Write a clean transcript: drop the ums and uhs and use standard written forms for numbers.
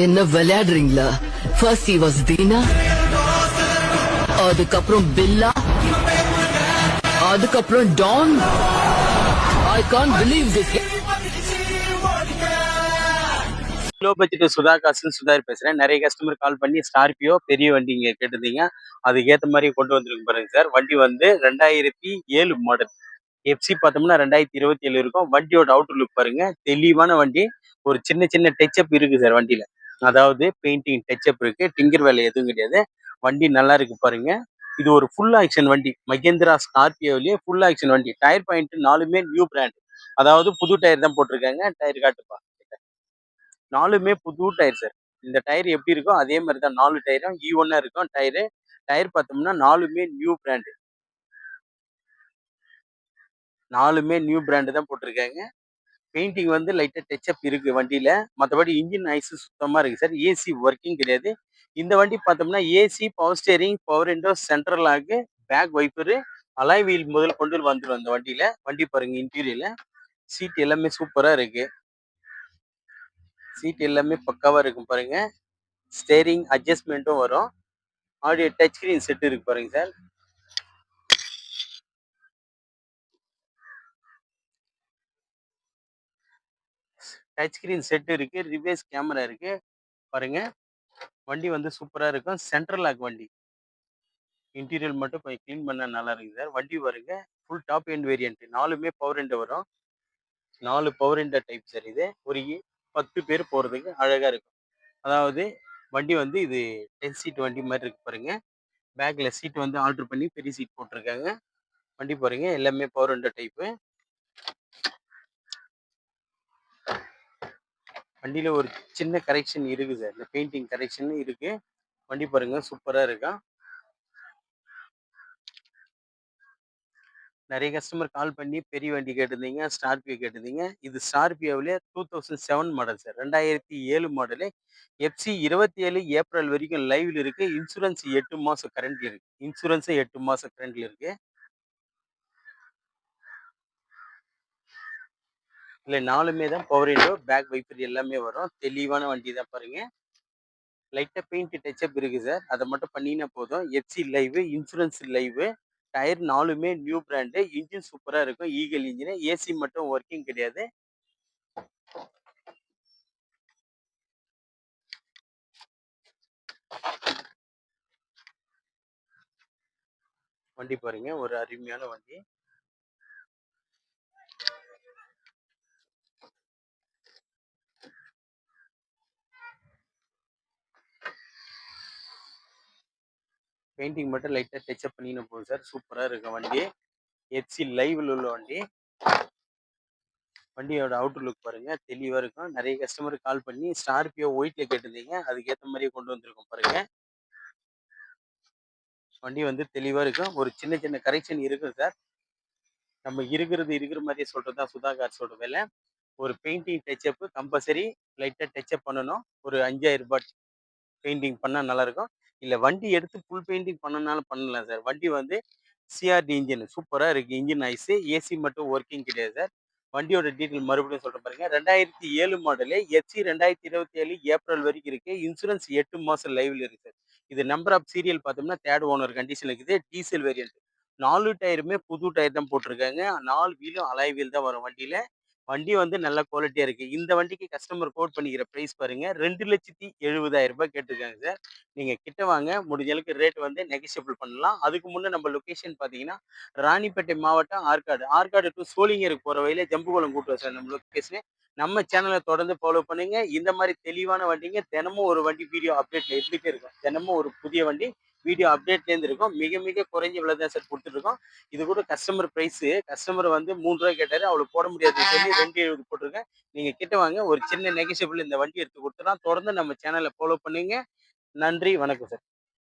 என்ன விளையாடுறீங்களா? First he was Dina, அதுக்கப்புறம் பில்லா, அதுக்கப்புறம் Don. I can't believe this. Low budget சுதா காசுன்னு சுதார் பேசுறேன். நிறைய கஸ்டமர் கால் பண்ணி ஸ்கார்பியோ பெரிய வண்டி இங்க கேட்டிருந்தீங்க. அதுக்கு ஏத்த மாதிரி கொண்டு வந்திருக்கு பாருங்க சார். வண்டி வந்து 2007 மாடல். எஃப்சி பார்த்தோம்னா 2027 இருக்கும். வண்டியோட அவுட்டர் லுக் பாருங்க. தெளிவான வண்டி. ஒரு சின்ன சின்ன டச்சப் இருக்கு சார் வண்டியில. அதாவது பெயிண்டிங் டச்சப் இருக்கு. டிங்கர் வேலை எதுவும் கிடையாது. வண்டி நல்லா இருக்கு பாருங்க. இது ஒரு ஃபுல் ஆக்ஷன் வண்டி. மகேந்திரா ஸ்கார்பியோலயே ஃபுல் ஆக்ஷன் வண்டி. டயர் பாயிண்ட் 4மே நியூ பிராண்ட். அதாவது புது டயர் தான் போட்டிருக்காங்க. டயர் காட்டுப்பா. 4மே புது டயர் சார். இந்த டயர் எப்படி இருக்கோ அதே மாதிரி தான் 4 டயரும் E1 இருக்கும் டயரு. டயர் பார்த்தோம்னா 4மே நியூ பிராண்டு. 4மே நியூ பிராண்டு தான் போட்டிருக்காங்க. பெயிண்டிங் வந்து லைட்டா டச்சப் இருக்கு வண்டியில. மற்றபடி இன்ஜின் நாய்ஸ் சுத்தமா இருக்கு சார். ஏசி ஒர்க்கிங் கிடையாது. இந்த வண்டி பார்த்தோம்னா AC, power steering, power window, central lock, back wiper, alloy wheel முதல் கொண்டு வந்துடும் அந்த வண்டியில. வண்டி பாருங்க இன்டீரியர்ல. சீட் எல்லாமே சூப்பரா இருக்கு. சீட் எல்லாமே பக்காவா இருக்கும் பாருங்க. ஸ்டேரிங் அட்ஜஸ்ட்மெண்ட்டும் வரும். ஆடியோ டச் ஸ்கிரீன் செட் இருக்கு பாருங்க சார். டச் ஸ்கிரீன் செட் இருக்கு. ரிவர்ஸ் கேமரா இருக்கு பாருங்க. வண்டி வந்து சூப்பரா இருக்கும். சென்ட்ரல் லாக் வண்டி. இன்டீரியர் மட்டும் கொஞ்சம் க்ளீன் பண்ணா நல்லா இருக்கு சார். வண்டி பாருங்க. Full top end variant. 4மே பவர் விண்டோ வரும். 4 பவர் விண்டோ டைப் சார் இது. ஒரு 10 பேர் போறதுக்கு அழகா இருக்கும். அதாவது வண்டி வந்து இது 10 சீட் வண்டி மாதிரி இருக்கு பாருங்க. பேக்ல சீட் வந்து ஆல்டர் பண்ணி பெரிய சீட் போட்டிருக்காங்க. வண்டி பாருங்க எல்லாமே பவர் விண்டோ டைப்பு. வண்டியில ஒரு சின்ன கரெக்ஷன் இருக்கு சார். இந்த பெயிண்டிங் கரெக்ஷன் இருக்கு. வண்டி பாருங்க சூப்பரா இருக்கா. நிறைய கஸ்டமர் கால் பண்ணி பெரிய வண்டி கேட்டிருந்தீங்க. ஸ்கார்பியோ கேட்டிருந்தீங்க. இது ஸ்கார்பியோவிலே 2007 model sir. 2007 model. FC 27 April வரைக்கும் லைவ்ல இருக்கு. இன்சூரன்ஸ் 8 மாசம் கரண்ட்ல இருக்கு. இன்சூரன்ஸ் 8 மாசம் கரண்ட்ல இருக்கு. இல்ல 4மே தான் பவர் விண்டோ, பேக் வைப்பர் எல்லாமே வரும். தெளிவான வண்டி தான் பாருங்க. லைட்டா பெயிண்ட் டச்சப் இருக்கு சார். அதை மட்டும் பண்ணீங்கன்னா போதும். FC live, insurance live, tyre 4மே நியூ பிராண்டு. இன்ஜின் சூப்பரா இருக்கும். Eagle engine. ஏசி மட்டும் ஒர்க்கிங் கிடையாது. வண்டி பாருங்க ஒரு அருமையான வண்டி. பெயிண்டிங் மட்டும் லைட்டா டச்சப் பண்ணின்னு போகுது சார். சூப்பரா இருக்கு வண்டி. எஃப்சி லைவ்ல உள்ள வண்டி. வண்டியோட அவுட்டர் லுக் பாருங்க தெளிவா இருக்கும். நிறைய கஸ்டமர் கால் பண்ணி ஸ்கார்பியோ ஒயிட்ல கேட்டிருந்தீங்க. அதுக்கு ஏத்த மாதிரியே கொண்டு வந்திருக்கோம் பாருங்க. வண்டி வந்து தெளிவா இருக்கும். ஒரு சின்ன சின்ன கரெக்ஷன் இருக்கு சார். நம்ம இருக்கிற மாதிரியே சொல்றது தான் சுதா கார்ஸோட வேலை. ஒரு பெயிண்டிங் டச்சப் கம்பல்சரி லைட்டா டச்சப் பண்ணணும். ஒரு 5000 ரூபாய் பெயிண்டிங் பண்ணா நல்லா இருக்கும். இல்ல வண்டி எடுத்து ஃபுல் பெயிண்டிங் பண்ணனாலும் பண்ணலாம் சார். வண்டி வந்து சிஆர்டி இன்ஜின் சூப்பரா இருக்கு. இன்ஜின் நாய்ஸ், ஏசி மட்டும் ஒர்க்கிங் கிடையாது சார். வண்டியோட டீட்டெயில் மறுபடியும் சொல்றேன் பாருங்க. 2007 மாடலு. எஃப்சி 2027 ஏப்ரல் வரைக்கும் இருக்கு. இன்சூரன்ஸ் 8 மாசம் லைவ்ல இருக்கு சார். இது நம்பர் ஆஃப் சீரியல் பார்த்தோம்னா தேர்ட் ஓனர் கண்டிஷன் இருக்குது. Diesel variant. 4 டயருமே புது டயர் தான் போட்டிருக்காங்க. 4 வீலும் அலாய் வீல் தான் வரும் வண்டியில. வண்டி வந்து நல்ல குவாலிட்டியா இருக்கு. இந்த வண்டிக்கு கஸ்டமர் கோட் பண்ணிக்கிற பிரைஸ் பாருங்க. 2,70,70,000 ரூபாய் கேட்டிருக்காங்க சார். நீங்க கிட்ட வாங்க. முடிஞ்ச அளவுக்கு ரேட் வந்து நெகோஷியபிள் பண்ணலாம். அதுக்கு முன்ன நம்ம லொகேஷன் பார்த்தீங்கன்னா, ராணிப்பேட்டை மாவட்டம் ஆற்காடு. ஆற்காடு டூ சோளிங்கருக்கு போற வழியில ஜம்புகுளம் கூட்டுறோம் சார் நம்ம லொகேஷனு. நம்ம சேனலை தொடர்ந்து ஃபாலோ பண்ணுங்க. இந்த மாதிரி தெளிவான வண்டிங்க தினமும் ஒரு வண்டி வீடியோ அப்டேட்ல இருந்துட்டே இருக்கும். தினமும் ஒரு புதிய வண்டி வீடியோ அப்டேட்லேருந்து இருக்கும். மிக மிக குறைஞ்ச விலை தான் சார் கொடுத்துட்ருக்கோம். இது கூட கஸ்டமர் ப்ரைஸு. கஸ்டமர் வந்து ரூ. 3 கேட்டாரு. அவளுக்கு போட முடியாதுன்னு சொல்லி 2,70 போட்டிருக்கேன். நீங்க கிட்ட வாங்க. ஒரு சின்ன நெகோஷியபிள் இந்த வண்டி எடுத்து கொடுத்துடலாம். தொடர்ந்து நம்ம சேனலை ஃபாலோ பண்ணுங்க. நன்றி, வணக்கம் சார்.